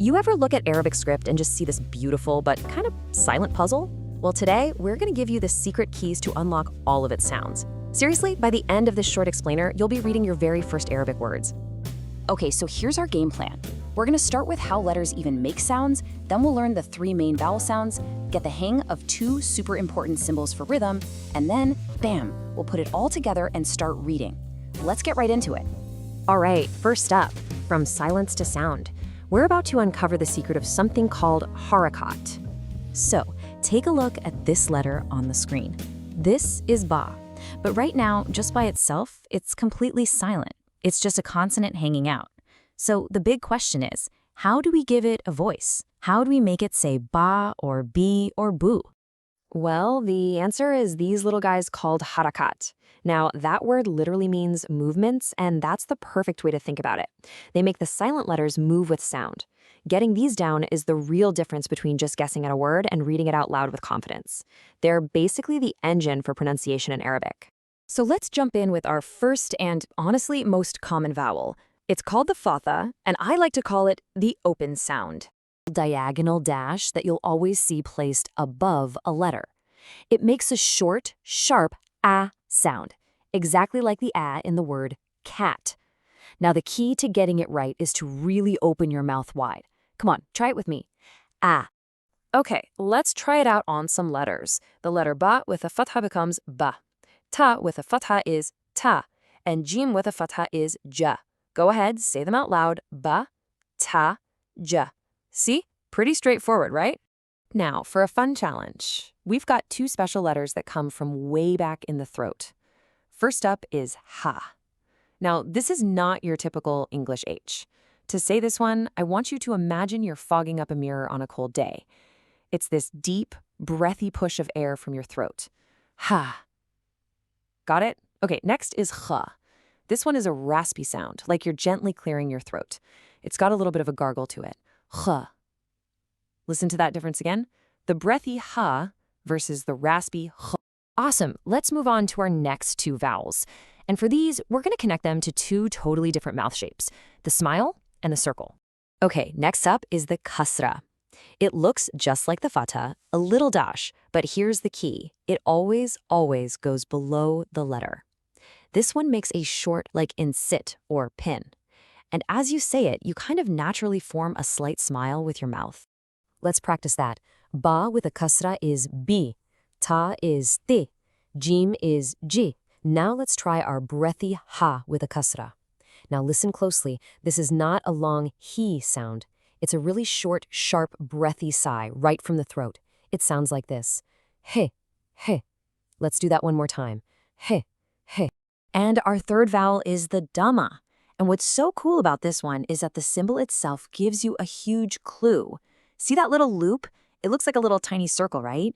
You ever look at Arabic script and just see this beautiful but kind of silent puzzle? Well, today, we're going to give you the secret keys to unlock all of its sounds. Seriously, by the end of this short explainer, you'll be reading your very first Arabic words. Okay, so here's our game plan. We're gonna start with how letters even make sounds, then we'll learn the 3 main vowel sounds, get the hang of 2 super important symbols for rhythm, and then, bam, we'll put it all together and start reading. Let's get right into it. All right, first up, from silence to sound, we're about to uncover the secret of something called Harakat. So, take a look at this letter on the screen. This is ba, but right now, just by itself, it's completely silent. It's just a consonant hanging out. So the big question is, how do we give it a voice? How do we make it say ba or bi or boo? Well, the answer is these little guys called harakat. Now, that word literally means movements, and that's the perfect way to think about it. They make the silent letters move with sound. Getting these down is the real difference between just guessing at a word and reading it out loud with confidence. They're basically the engine for pronunciation in Arabic. So let's jump in with our first and, honestly, most common vowel. It's called the Fatha, and I like to call it the open sound. Diagonal dash that you'll always see placed above a letter. It makes a short, sharp ah sound, exactly like the ah in the word cat. Now the key to getting it right is to really open your mouth wide. Come on, try it with me. Ah. Okay, let's try it out on some letters. The letter ba with a fatha becomes ba. Ta with a fatha is ta, and jim with a fatha is ja. Go ahead, say them out loud. Ba, ta, ja. See? Pretty straightforward, right? Now, for a fun challenge, we've got 2 special letters that come from way back in the throat. First up is ha. Now, this is not your typical English H. To say this one, I want you to imagine you're fogging up a mirror on a cold day. It's this deep, breathy push of air from your throat. Ha. Got it? Okay, next is kha. This one is a raspy sound, like you're gently clearing your throat. It's got a little bit of a gargle to it. Kha. Listen to that difference again. The breathy ha versus the raspy kha. Awesome. Let's move on to our next 2 vowels. And for these, we're going to connect them to 2 totally different mouth shapes, the smile and the circle. Okay, next up is the kasra. It looks just like the fatha, a little dash, but here's the key. It always, always goes below the letter. This one makes a short, like in sit or pin. And as you say it, you kind of naturally form a slight smile with your mouth. Let's practice that. Ba with a kasra is bi. Ta is ti. Jim is ji. Now let's try our breathy ha with a kasra. Now listen closely. This is not a long he sound. It's a really short, sharp, breathy sigh right from the throat. It sounds like this. He, he. Let's do that one more time. He, he. And our third vowel is the Damma. And what's so cool about this one is that the symbol itself gives you a huge clue. See that little loop? It looks like a little tiny circle, right?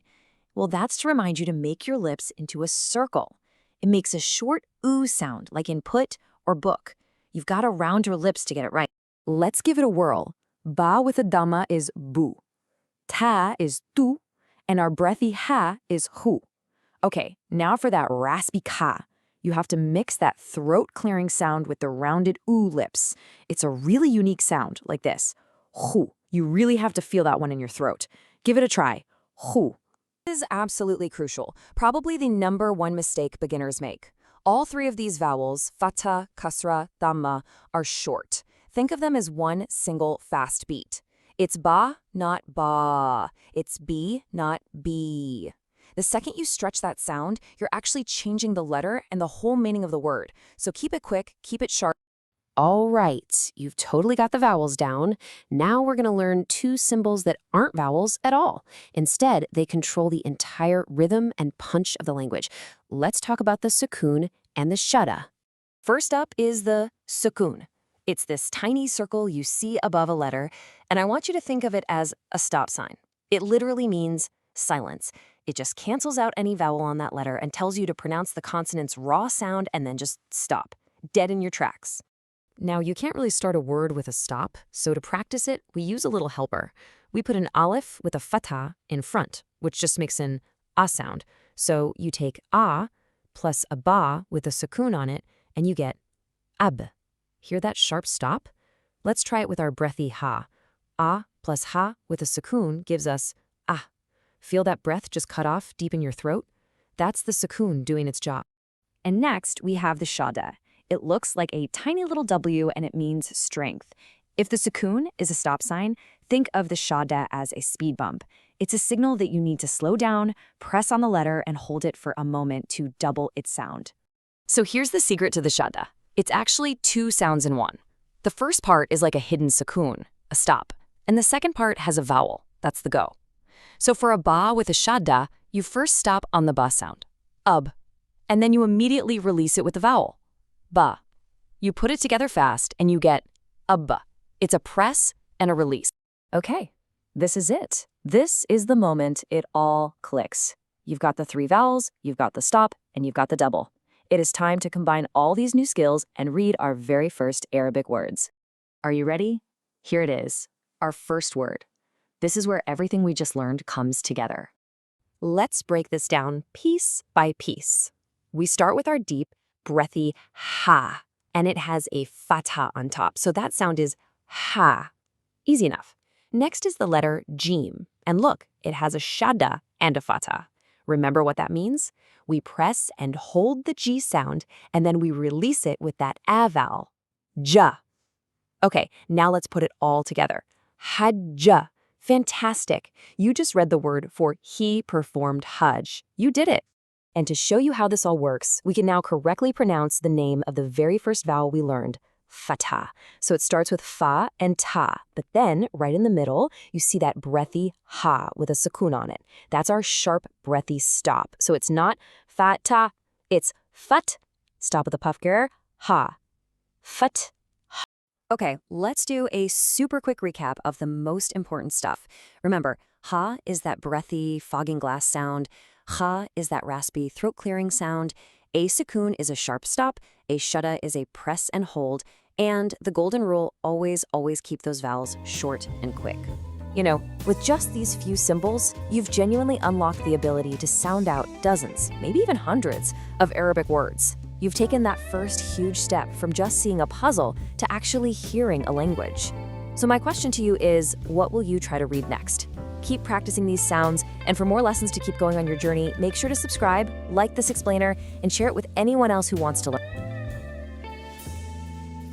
Well, that's to remind you to make your lips into a circle. It makes a short oo sound, like in put or book. You've got to round your lips to get it right. Let's give it a whirl. Ba with a Damma is bu. Ta is tu. And our breathy ha is hu. Okay, now for that raspy ka. You have to mix that throat-clearing sound with the rounded oo lips. It's a really unique sound, like this. Hu. You really have to feel that one in your throat. Give it a try. Hu. This is absolutely crucial, probably the #1 mistake beginners make. All 3 of these vowels, fatha, kasra, damma, are short. Think of them as one single fast beat. It's ba, not ba. It's bi, not bi. The second you stretch that sound, you're actually changing the letter and the whole meaning of the word. So keep it quick, keep it sharp. All right, you've totally got the vowels down. Now we're going to learn 2 symbols that aren't vowels at all. Instead, they control the entire rhythm and punch of the language. Let's talk about the Sukun and the Shaddah. First up is the Sukun. It's this tiny circle you see above a letter, and I want you to think of it as a stop sign. It literally means silence. It just cancels out any vowel on that letter and tells you to pronounce the consonant's raw sound and then just stop, dead in your tracks. Now, you can't really start a word with a stop, so to practice it, we use a little helper. We put an aleph with a fatha in front, which just makes an ah sound. So you take ah plus a ba with a sukun on it, and you get ab. Hear that sharp stop? Let's try it with our breathy ha. Ah plus ha with a sukun gives us ah. Feel that breath just cut off deep in your throat? That's the sukun doing its job. And next, we have the Shaddah. It looks like a tiny little W and it means strength. If the Sukun is a stop sign, think of the Shaddah as a speed bump. It's a signal that you need to slow down, press on the letter, and hold it for a moment to double its sound. So here's the secret to the Shaddah. It's actually two sounds in one. The first part is like a hidden Sukun, a stop, and the second part has a vowel, that's the go. So for a ba with a Shaddah, you first stop on the ba sound, ub, and then you immediately release it with the vowel, ba. You put it together fast and you get abba. It's a press and a release. Okay, this is it. This is the moment it all clicks. You've got the three vowels, you've got the stop, and you've got the double. It is time to combine all these new skills and read our very first Arabic words. Are you ready? Here it is, our first word. This is where everything we just learned comes together. Let's break this down piece by piece. We start with our deep, breathy ha, and it has a fatha on top, so that sound is ha. Easy enough. Next is the letter jim, and look, it has a shaddah and a fatha. Remember what that means? We press and hold the G sound, and then we release it with that a vowel, ja. Okay, now let's put it all together. Hajja. Fantastic. You just read the word for he performed Hajj. You did it. And to show you how this all works, we can now correctly pronounce the name of the very first vowel we learned, Fatha. So it starts with fa and ta, but then right in the middle, you see that breathy ha with a sukun on it. That's our sharp, breathy stop. So it's not fa-ta, it's fat, stop with a puff ger, ha, fat. Okay, let's do a super quick recap of the most important stuff. Remember, ha is that breathy, fogging glass sound. Ha is that raspy, throat-clearing sound. A sukun is a sharp stop. A shaddah is a press and hold. And the golden rule, always keep those vowels short and quick. You know, with just these few symbols, you've genuinely unlocked the ability to sound out dozens, maybe even hundreds, of Arabic words. You've taken that first huge step from just seeing a puzzle to actually hearing a language. So my question to you is, what will you try to read next? Keep practicing these sounds, and for more lessons to keep going on your journey, make sure to subscribe, like this explainer, and share it with anyone else who wants to learn.